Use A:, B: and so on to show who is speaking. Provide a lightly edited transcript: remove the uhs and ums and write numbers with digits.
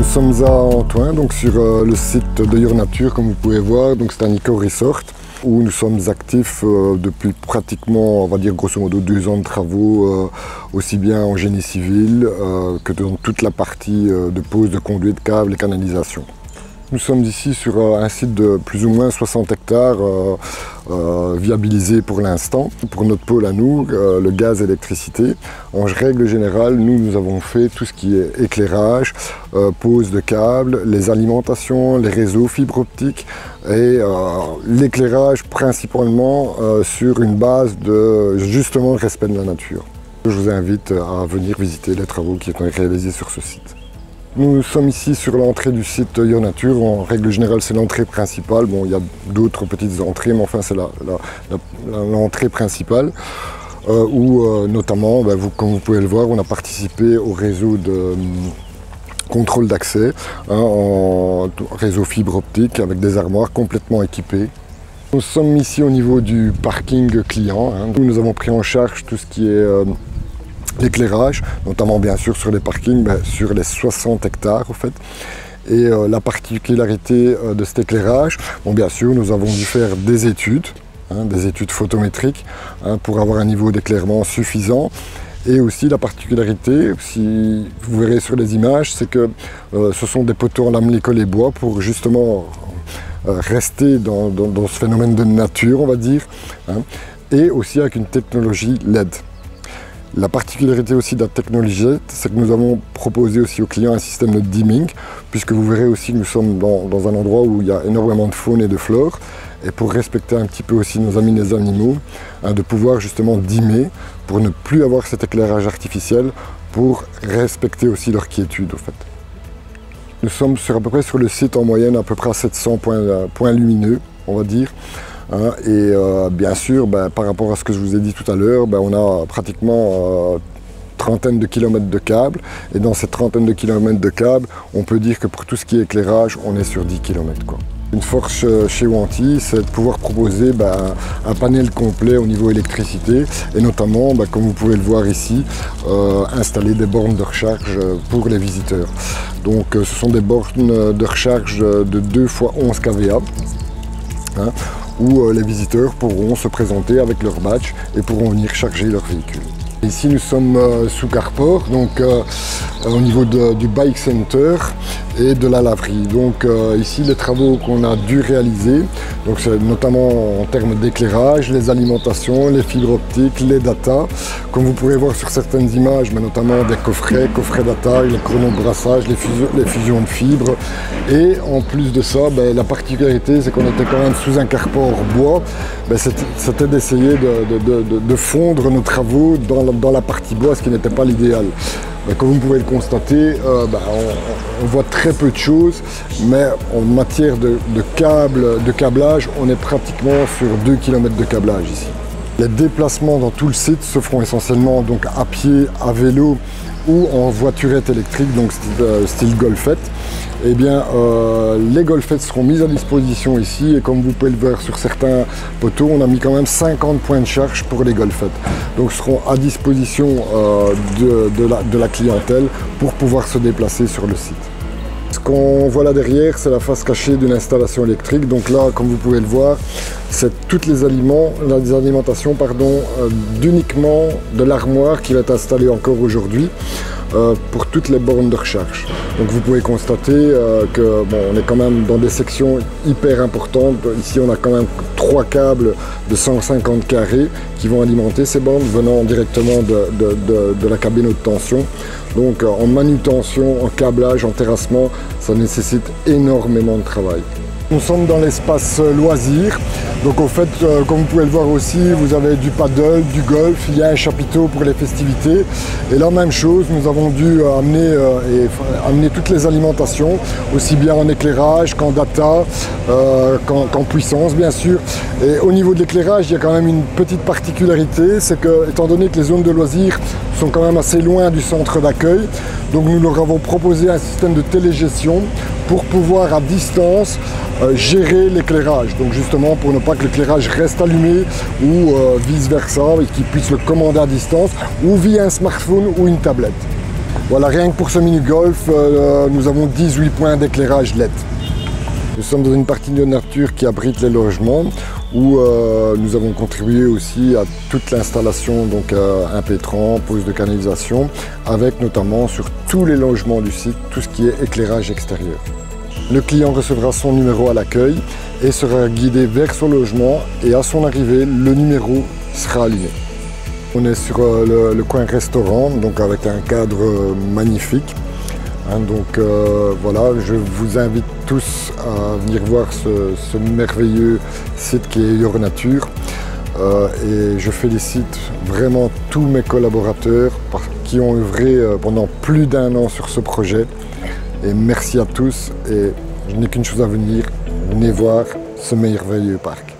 A: Nous sommes à Antoing, donc sur le site de Your Nature, comme vous pouvez voir. Donc c'est un éco-resort où nous sommes actifs depuis pratiquement, on va dire grosso modo, 2 ans de travaux, aussi bien en génie civil que dans toute la partie de pose de conduits, de câbles et canalisations. Nous sommes ici sur un site de plus ou moins 60 hectares viabilisé pour l'instant. Pour notre pôle à nous, le gaz et l'électricité, en règle générale, nous avons fait tout ce qui est éclairage, pose de câbles, les alimentations, les réseaux fibre optique et l'éclairage principalement sur une base de justement respect de la nature. Je vous invite à venir visiter les travaux qui ont été réalisés sur ce site. Nous sommes ici sur l'entrée du site Your Nature. En règle générale, c'est l'entrée principale. Bon, il y a d'autres petites entrées, mais enfin, c'est l'entrée principale où, notamment, comme vous pouvez le voir, on a participé au réseau de contrôle d'accès, en réseau fibre optique avec des armoires complètement équipées. Nous sommes ici au niveau du parking client. Nous avons pris en charge tout ce qui est l'éclairage, notamment bien sûr sur les parkings, sur les 60 hectares en fait. Et la particularité de cet éclairage, bon, bien sûr nous avons dû faire des études photométriques pour avoir un niveau d'éclairement suffisant. Et aussi la particularité, si vous verrez sur les images, c'est que ce sont des poteaux en lamelé collé bois pour justement rester dans ce phénomène de nature, on va dire, et aussi avec une technologie LED. La particularité aussi de la technologie LED, c'est que nous avons proposé aussi aux clients un système de dimming, puisque vous verrez aussi que nous sommes dans un endroit où il y a énormément de faune et de flore, et pour respecter un petit peu aussi nos amis les animaux, de pouvoir justement dimmer, pour ne plus avoir cet éclairage artificiel, pour respecter aussi leur quiétude en fait. Nous sommes à peu près sur le site en moyenne à peu près à 700 points lumineux, on va dire. Et bien sûr, par rapport à ce que je vous ai dit tout à l'heure, on a pratiquement trentaine de kilomètres de câbles. Et dans cette trentaine de kilomètres de câbles, on peut dire que pour tout ce qui est éclairage, on est sur 10 km, quoi. Une force chez Wanty, c'est de pouvoir proposer un panel complet au niveau électricité et notamment, comme vous pouvez le voir ici, installer des bornes de recharge pour les visiteurs. Donc ce sont des bornes de recharge de 2 x 11 kVA. Où les visiteurs pourront se présenter avec leur badge et pourront venir charger leur véhicule. Ici nous sommes sous Carport, donc au niveau du Bike Center et de la laverie. Donc ici les travaux qu'on a dû réaliser, donc c'est notamment en termes d'éclairage, les alimentations, les fibres optiques, les data. Comme vous pourrez voir sur certaines images, mais notamment des coffrets d'attaque, les chronobrassages, les fusions de fibres. Et en plus de ça, la particularité c'est qu'on était quand même sous un Carport bois. C'était d'essayer de fondre nos travaux dans la partie bois, ce qui n'était pas l'idéal. Comme vous pouvez le constater, on voit très peu de choses, mais en matière de câblage, on est pratiquement sur 2 km de câblage ici. Les déplacements dans tout le site se feront essentiellement donc à pied, à vélo ou en voiturette électrique, donc style golfette. Eh bien, les golfettes seront mises à disposition ici et comme vous pouvez le voir sur certains poteaux, on a mis quand même 50 points de charge pour les golfettes. Donc seront à disposition de la clientèle pour pouvoir se déplacer sur le site. Ce qu'on voit là derrière, c'est la face cachée d'une installation électrique. Donc là, comme vous pouvez le voir, c'est toutes les alimentations d'uniquement de l'armoire qui va être installée encore aujourd'hui pour toutes les bornes de recharge. Donc vous pouvez constater on est quand même dans des sections hyper importantes. Ici, on a quand même 3 câbles de 150 carrés qui vont alimenter ces bornes venant directement de la cabine haute tension. Donc en manutention, en câblage, en terrassement, ça nécessite énormément de travail. Nous sommes dans l'espace loisirs, donc au fait, comme vous pouvez le voir aussi, vous avez du paddle, du golf, il y a un chapiteau pour les festivités. Et là, même chose, nous avons dû amener toutes les alimentations, aussi bien en éclairage qu'en data, qu'en puissance bien sûr. Et au niveau de l'éclairage, il y a quand même une petite particularité, c'est que, étant donné que les zones de loisirs sont quand même assez loin du centre d'accueil, donc nous leur avons proposé un système de télégestion pour pouvoir à distance gérer l'éclairage. Donc justement pour ne pas que l'éclairage reste allumé ou vice versa et qu'ils puissent le commander à distance ou via un smartphone ou une tablette. Voilà, rien que pour ce mini-golf, nous avons 18 points d'éclairage LED. Nous sommes dans une partie de nature qui abrite les logements où nous avons contribué aussi à toute l'installation, donc impétrant, pose de canalisation, avec notamment sur tous les logements du site, tout ce qui est éclairage extérieur. Le client recevra son numéro à l'accueil et sera guidé vers son logement et à son arrivée, le numéro sera allumé. On est sur le coin restaurant, donc avec un cadre magnifique. Donc voilà, je vous invite tous à venir voir ce merveilleux site qui est Your Nature. Et je félicite vraiment tous mes collaborateurs qui ont œuvré pendant plus d'1 an sur ce projet. Et merci à tous et je n'ai qu'une chose à vous dire, venez voir ce merveilleux parc.